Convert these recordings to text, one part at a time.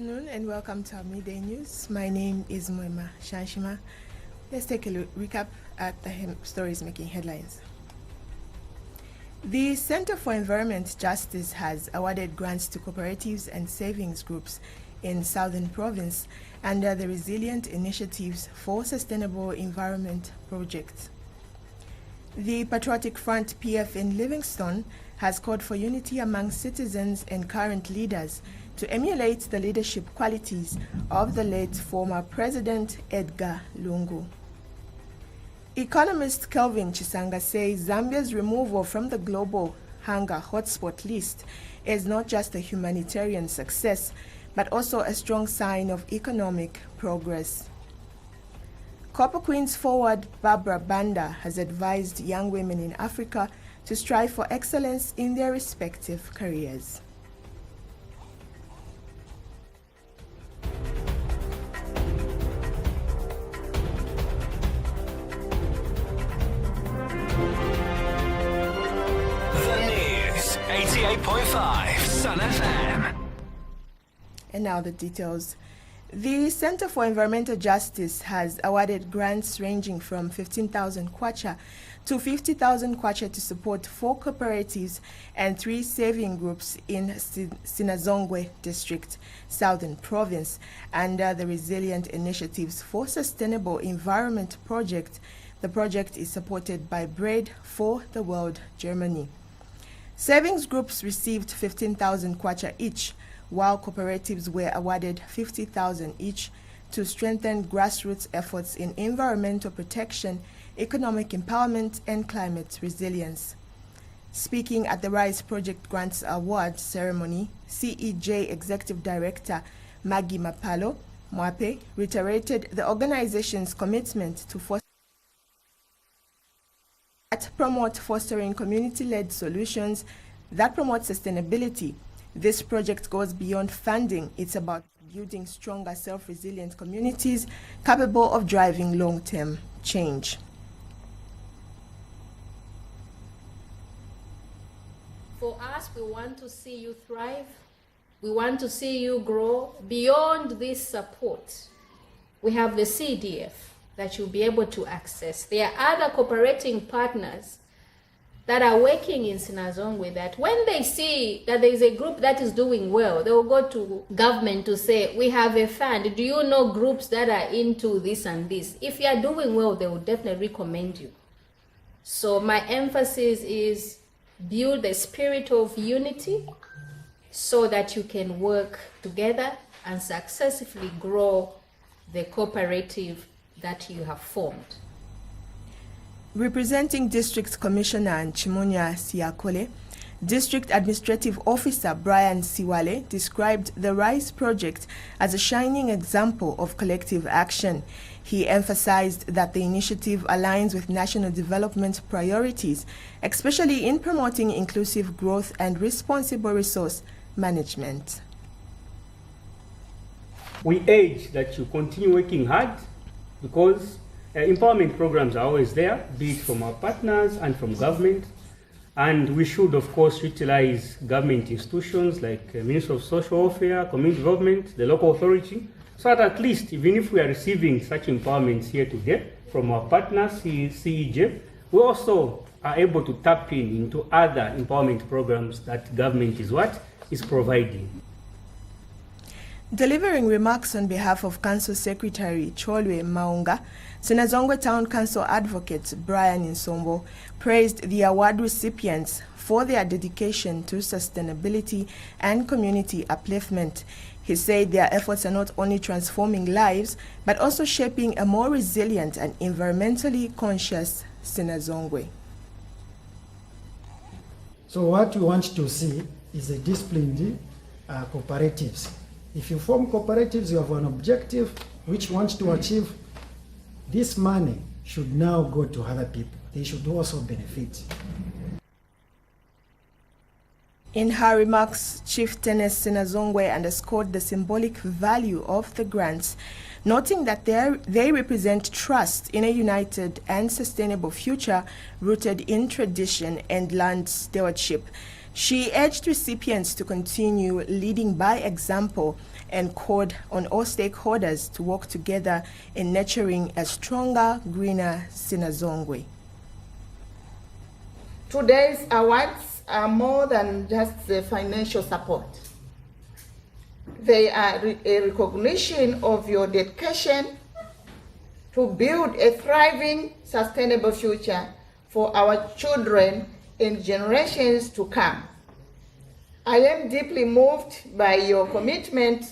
afternoon and welcome to our Midday News. My name is Moima Shanshima. Let's take a recap at the stories making headlines. The Center for Environment Justice has awarded grants to cooperatives and savings groups in Southern Province under the Resilient Initiatives for Sustainable Environment project. The Patriotic Front PF in Livingstone has called for unity among citizens and current leaders to emulate the leadership qualities of the late former President Edgar Lungu. Economist Kelvin Chisanga says Zambia's removal from the global hunger hotspot list is not just a humanitarian success, but also a strong sign of economic progress. Copper Queens forward Barbara Banda has advised young women in Africa to strive for excellence in their respective careers. The News, 88.5 Sun FM. And now the details. The Center for Environmental Justice has awarded grants ranging from 15,000 kwacha to 50,000 kwacha to support 4 cooperatives and 3 saving groups in Sinazongwe District, Southern Province, under the Resilient Initiatives for Sustainable Environment project. The project is supported by Bread for the World, Germany. Savings groups received 15,000 kwacha each, while cooperatives were awarded 50,000 each to strengthen grassroots efforts in environmental protection, economic empowerment, and climate resilience. Speaking at the RISE Project Grants Award ceremony, CEJ Executive Director Maggie Mapalo Mwape reiterated the organization's commitment to promote fostering community-led solutions that promote sustainability. This project goes beyond funding. It's about building stronger, self-resilient communities capable of driving long-term change. For us, we want to see you thrive. We want to see you grow. Beyond this support, we have the CDF that you'll be able to access. There are other cooperating partners that are working in Sinazongwe that when they see that there is a group that is doing well, they will go to government to say, we have a fund. Do you know groups that are into this and this? If you are doing well, they will definitely recommend you. So my emphasis is build the spirit of unity so that you can work together and successfully grow the cooperative that you have formed. Representing District Commissioner Chimunya Siakole, District Administrative Officer Brian Siwale described the RISE project as a shining example of collective action. He emphasized that the initiative aligns with national development priorities, especially in promoting inclusive growth and responsible resource management. We urge that you continue working hard because empowerment programs are always there, be it from our partners and from government. And we should, of course, utilize government institutions like Ministry of Social Welfare, Community Development, the local authority, so that at least, even if we are receiving such empowerments here today from our partners, CEJ, we also are able to tap into other empowerment programs that government is providing. Delivering remarks on behalf of Council Secretary Cholwe Maunga, Sinazongwe Town Council Advocate Brian Insombo praised the award recipients for their dedication to sustainability and community upliftment. He said their efforts are not only transforming lives, but also shaping a more resilient and environmentally conscious Sinazongwe. So what we want to see is a disciplined cooperatives. If you form cooperatives, you have an objective which wants to achieve. This money should now go to other people. They should also benefit. In her remarks, Chieftainess Sinazongwe underscored the symbolic value of the grants, noting that they represent trust in a united and sustainable future rooted in tradition and land stewardship. She urged recipients to continue leading by example and called on all stakeholders to work together in nurturing a stronger, greener Sinazongwe. Today's awards are more than just the financial support. They are a recognition of your dedication to build a thriving, sustainable future for our children in generations to come. I am deeply moved by your commitment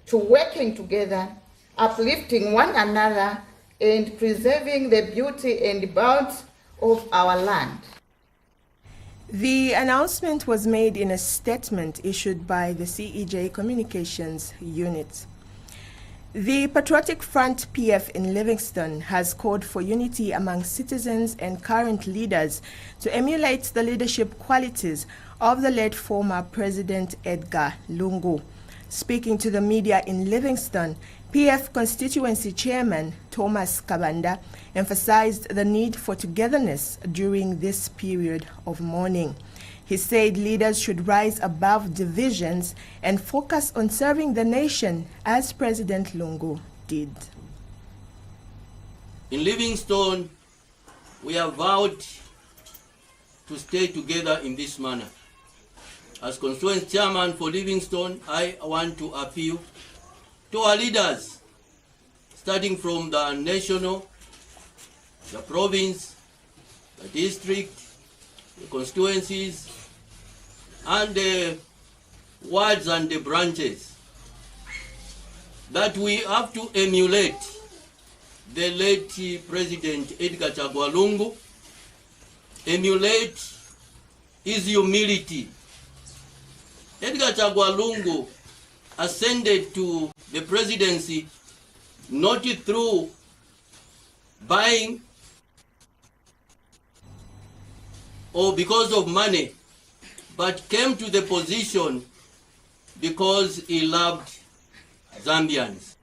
to working together, uplifting one another, and preserving the beauty and bounty of our land. The announcement was made in a statement issued by the CEJ Communications Unit. The Patriotic Front PF in Livingstone has called for unity among citizens and current leaders to emulate the leadership qualities of the late former President Edgar Lungu. Speaking to the media in Livingstone, PF Constituency Chairman Thomas Kabanda emphasized the need for togetherness during this period of mourning. He said leaders should rise above divisions and focus on serving the nation as President Lungu did. In Livingstone, we have vowed to stay together in this manner. As constituency chairman for Livingstone, I want to appeal to our leaders, starting from the national, the province, the district, the constituencies, and the wards and the branches, that we have to emulate the late President Edgar Lungu, emulate his humility. Edgar Lungu ascended to the presidency not through buying or because of money, but came to the position because he loved Zambians.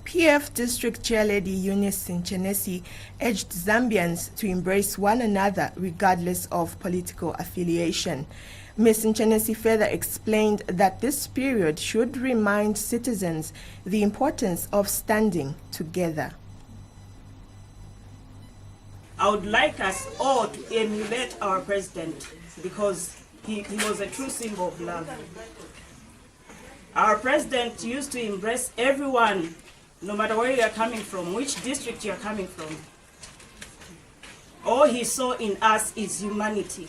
PF District Chair Lady Eunice Nchenesi urged Zambians to embrace one another regardless of political affiliation. Ms. Nchenesi further explained that this period should remind citizens the importance of standing together. I would like us all to emulate our president because he was a true symbol of love. Our president used to embrace everyone, no matter where you are coming from, which district you are coming from. All he saw in us is humanity.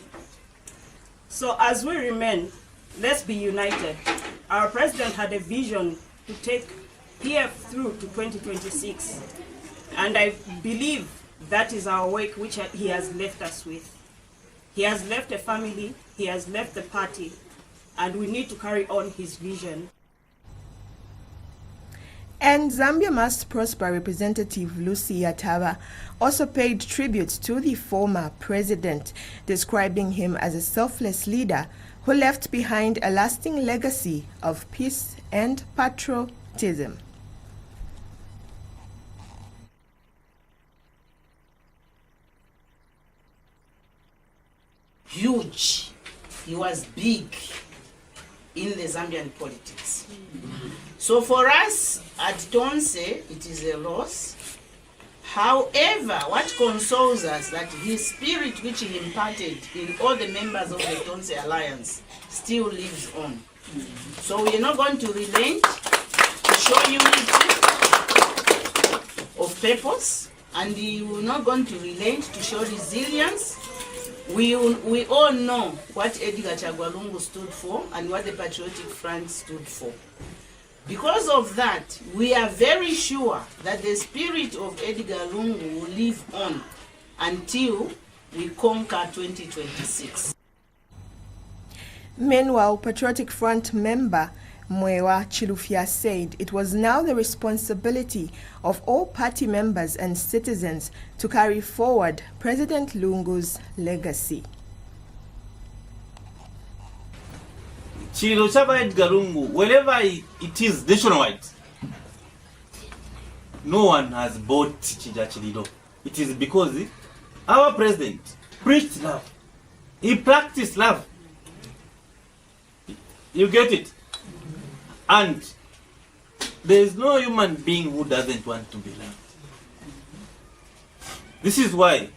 So as we remain, let's be united. Our president had a vision to take PF through to 2026. And I believe that is our work which he has left us with. He has left a family, he has left the party, and we need to carry on his vision. And Zambia Must Prosper Representative Lucy Yatava also paid tribute to the former president, describing him as a selfless leader who left behind a lasting legacy of peace and patriotism. Huge. He was big in the Zambian politics. So for us at Tonse, it is a loss. However, what consoles us that his spirit which he imparted in all the members of the Tonse Alliance still lives on. So we are not going to relent to show unity of purpose, and we are not going to relent to show resilience. We all know what Edgar Lungu stood for and what the Patriotic Front stood for. Because of that, we are very sure that the spirit of Edgar Lungu will live on until we conquer 2026. Meanwhile, Patriotic Front member Mwewa Chilufya said it was now the responsibility of all party members and citizens to carry forward President Lungu's legacy. Chilo chaba Edgar Lungu, wherever it is nationwide, no one has bought Chija Chililo. It is because our president preached love. He practiced love. You get it? And there is no human being who doesn't want to be loved. This is why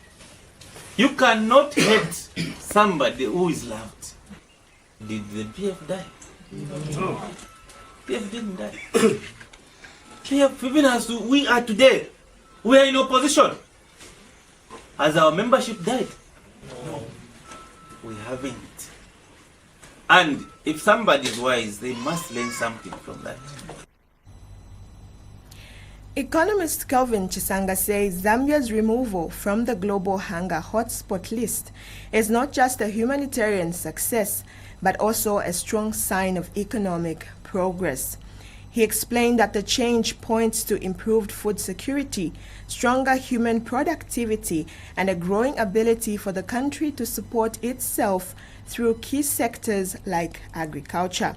you cannot hate somebody who is loved. Did the PF die? No. PF didn't die. PF, even as we are today, we are in opposition. Has our membership died? No. We haven't. And if somebody is wise, they must learn something from that. Economist Kelvin Chisanga says Zambia's removal from the global hunger hotspot list is not just a humanitarian success, but also a strong sign of economic progress. He explained that the change points to improved food security, stronger human productivity, and a growing ability for the country to support itself through key sectors like agriculture.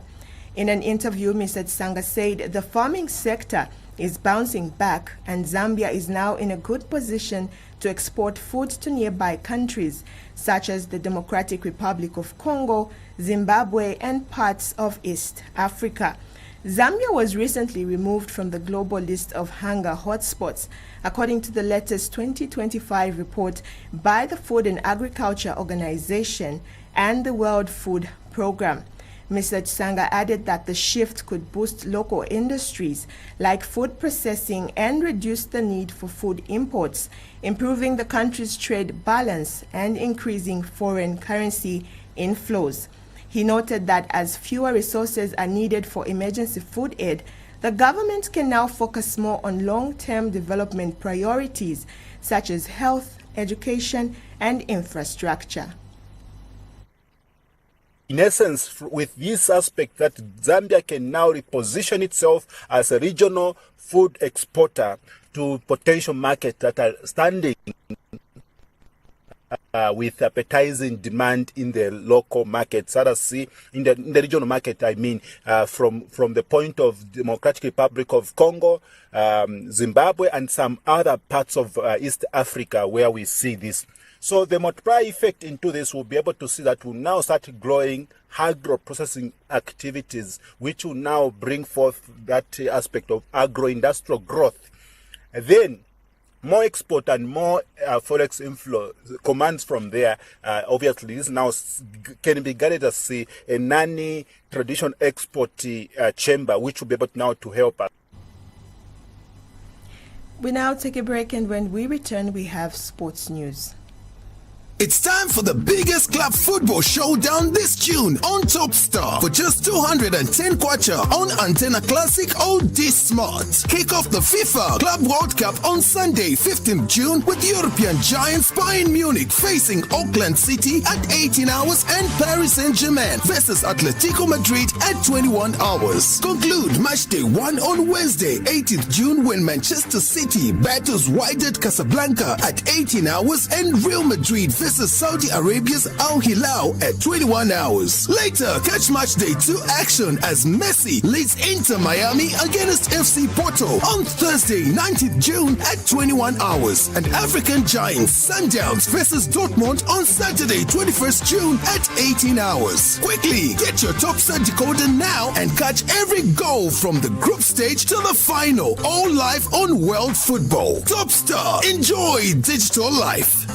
In an interview, Mr. Tsanga said the farming sector is bouncing back and Zambia is now in a good position to export food to nearby countries such as the Democratic Republic of Congo, Zimbabwe, and parts of East Africa. Zambia was recently removed from the global list of hunger hotspots, according to the latest 2025 report by the Food and Agriculture Organization and the World Food Programme. Mr. Tsanga added that the shift could boost local industries like food processing and reduce the need for food imports, improving the country's trade balance and increasing foreign currency inflows. He noted that as fewer resources are needed for emergency food aid, the government can now focus more on long-term development priorities such as health, education, and infrastructure. In essence, with this aspect that Zambia can now reposition itself as a regional food exporter to potential markets that are standing with appetizing demand in the local markets. Let us see in the regional market, I mean, from the point of Democratic Republic of Congo, Zimbabwe, and some other parts of East Africa where we see this. So the multiplier effect into this will be able to see that we'll now start growing agro-processing activities, which will now bring forth that aspect of agro-industrial growth. And then more export and more forex inflow commands from there. Obviously, this now can be regarded as a non-traditional export chamber, which will be able now to help us. We now take a break, and when we return, we have sports news. It's time for the biggest club football showdown this June on Top Star for just 210 kwacha on Antenna Classic OD Smart. Kick off the FIFA Club World Cup on Sunday, 15th June with European giants Bayern Munich facing Auckland City at 18 hours and Paris Saint-Germain versus Atletico Madrid at 21 hours. Conclude match day 1 on Wednesday, 18th June when Manchester City battles Wydad Casablanca at 18 hours and Real Madrid versus Saudi Arabia's Al Hilal at 21 hours. Later, catch match day 2 action as Messi leads Inter Miami against FC Porto on Thursday, 19th June at 21 hours. And African giants Sundowns versus Dortmund on Saturday, 21st June at 18 hours. Quickly, get your Top Star decoder now and catch every goal from the group stage to the final, all live on World Football. Top Star, enjoy digital life.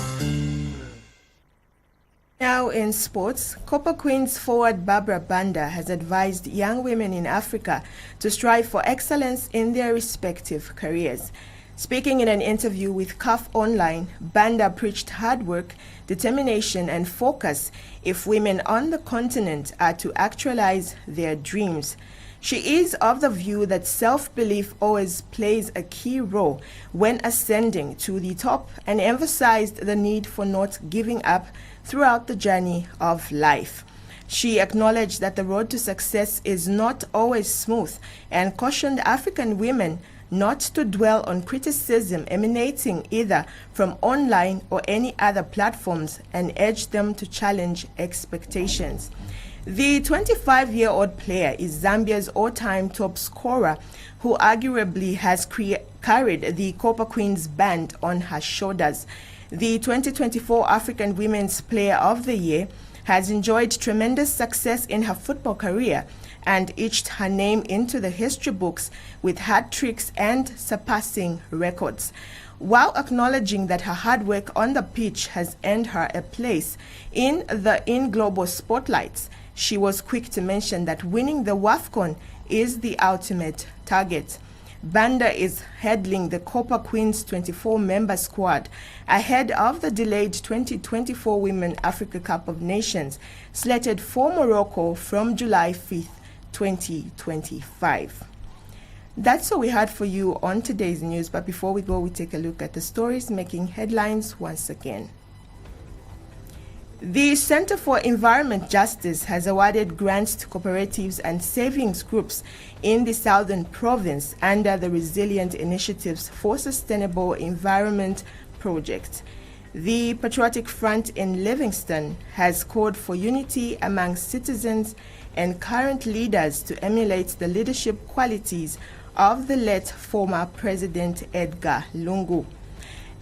Now in sports, Copper Queens forward Barbara Banda has advised young women in Africa to strive for excellence in their respective careers. Speaking in an interview with CAF Online, Banda preached hard work, determination, and focus if women on the continent are to actualize their dreams. She is of the view that self-belief always plays a key role when ascending to the top, and emphasized the need for not giving up throughout the journey of life. She acknowledged that the road to success is not always smooth and cautioned African women not to dwell on criticism emanating either from online or any other platforms and urged them to challenge expectations. The 25-year-old player is Zambia's all-time top scorer, who arguably has carried the Copper Queens band on her shoulders. The 2024 African Women's Player of the Year has enjoyed tremendous success in her football career and etched her name into the history books with hat tricks and surpassing records. While acknowledging that her hard work on the pitch has earned her a place in global spotlights, she was quick to mention that winning the WAFCON is the ultimate target. Banda is heading the Copper Queens 24-member squad ahead of the delayed 2024 Women Africa Cup of Nations, slated for Morocco from July 5th, 2025. That's all we had for you on today's news, but before we go, we take a look at the stories making headlines once again. The Center for Environment Justice has awarded grants to cooperatives and savings groups in the Southern Province under the Resilient Initiatives for Sustainable Environment project. The Patriotic Front in Livingston has called for unity among citizens and current leaders to emulate the leadership qualities of the late former President Edgar Lungu.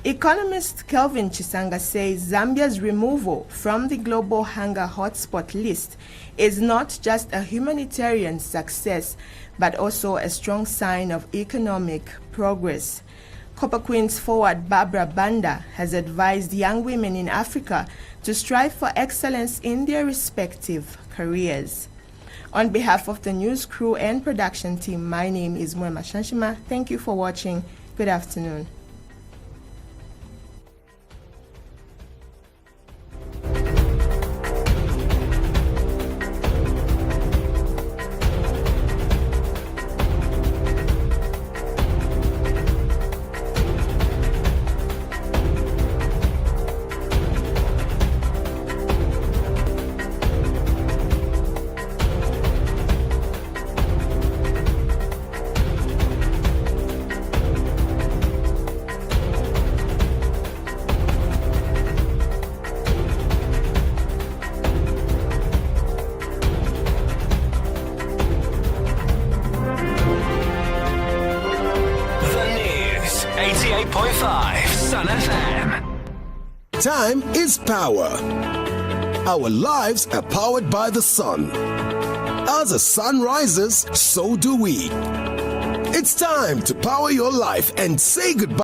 Economist Kelvin Chisanga says Zambia's removal from the global hunger hotspot list is not just a humanitarian success, but also a strong sign of economic progress. Copper Queens forward Barbara Banda has advised young women in Africa to strive for excellence in their respective careers. On behalf of the news crew and production team, my name is Mwema Shanshima. Thank you for watching. Good afternoon. Sun FM. Time is power. Our lives are powered by the sun. As the sun rises, so do we. It's time to power your life and say goodbye